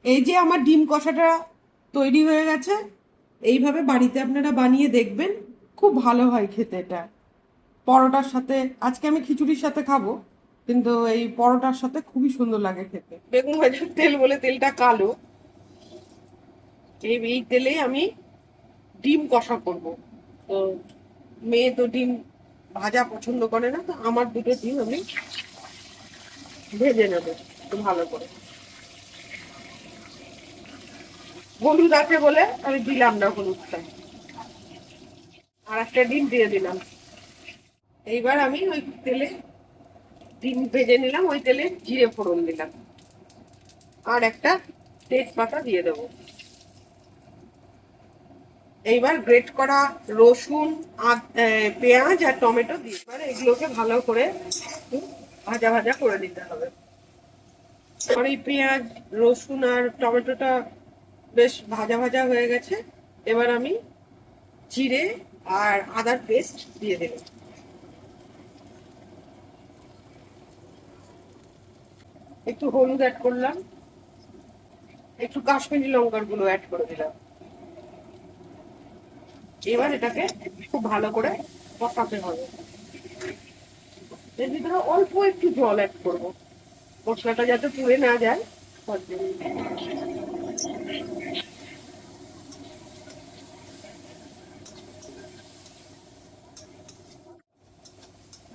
এই যে আমার ডিম কষাটা তৈরি হয়ে গেছে। এইভাবে বাড়িতে আপনারা বানিয়ে দেখবেন, খুব ভালো হয় খেতে এটা। পরোটার সাথে, আজকে আমি খিচুড়ির সাথে খাবো, কিন্তু এই পরোটার সাথে খুবই সুন্দর লাগে খেতে। বেগুন ভাজার তেল বলে তেলটা কালো। এই তেলেই আমি ডিম কষা করব। তো মেয়ে তো ডিম ভাজা পছন্দ করে না, তো আমার দুটো ডিম আমি ভেজে নেবো একটু ভালো করে। হলুদ আছে বলে আমি দিলাম না হলুদটা, আর একটা ডিম দিয়ে দিলাম। এইবার আমি ওই তেলে ডিম ভেজে নিলাম, ওই তেলে জিরে ফোড়ন দিলাম, আর একটা তেজপাতা দিয়ে দেবো। এইবার গ্রেট করা রসুন, পেঁয়াজ আর টমেটো দিয়ে এবার এগুলোকে ভালো করে একটু ভাজা ভাজা করে দিতে হবে। আর এই পেঁয়াজ, রসুন আর টমেটোটা বেশ ভাজা ভাজা হয়ে গেছে। এবার আমি জিরে আর আদার পেস্ট দিয়ে দিলাম। একটু হলুদ অ্যাড করলাম, একটু কাশ্মীরি লঙ্কার গুঁড়ো অ্যাড করে দিলাম। এবার এটাকে খুব ভালো করে কষাতে হবে। এর ভিতরে অল্প একটু জল অ্যাড করবো, মশলাটা যাতে পুড়ে না যায় তার জন্য।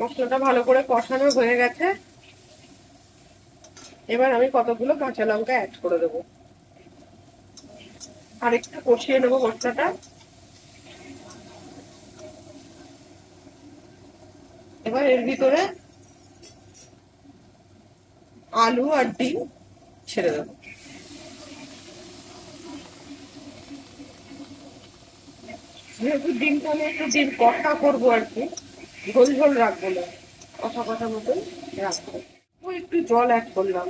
মশলাটা ভালো করে কষানো হয়ে গেছে। এবার আমি কতগুলো কাঁচা লঙ্কা অ্যাড করে দেবো, আর একটু কষিয়ে নেবো মশলাটা। এবার এর ভিতরে আলু আর ডিম ছেড়ে দেবো। যেহেতু ডিমটা আমি একটু ডিম কষা করবো আর কি, ঝোল ঝোল রাখবো না, কষা কষা মতন রাখবো। ওই একটু জল অ্যাড করলাম,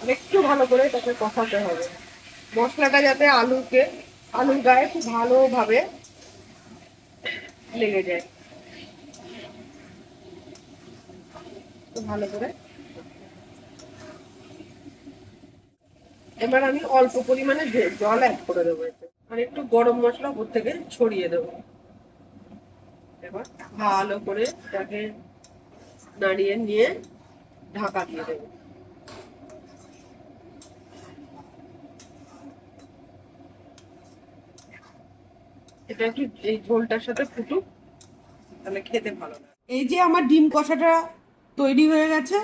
আর একটু ভালো করে এটাকে কষাতে হবে। মশলাটা যাতে আলুর গায়ে খুব ভালোভাবে লেগে যায়, তো ভালো করে। এবার আমি অল্প পরিমাণে জল অ্যাড করে দেবো এতে, আর একটু গরম মশলা উপর থেকে ছড়িয়ে দেবো। এবার ভালো করে এটাকে নাড়িয়ে নিয়ে ঢাকা দিয়ে দেবো। এটা একটু এই ঝোলটার সাথে ফুটুক, তাহলে খেতে ভালো লাগে। এই যে আমার ডিম কষাটা তৈরি হয়ে গেছে।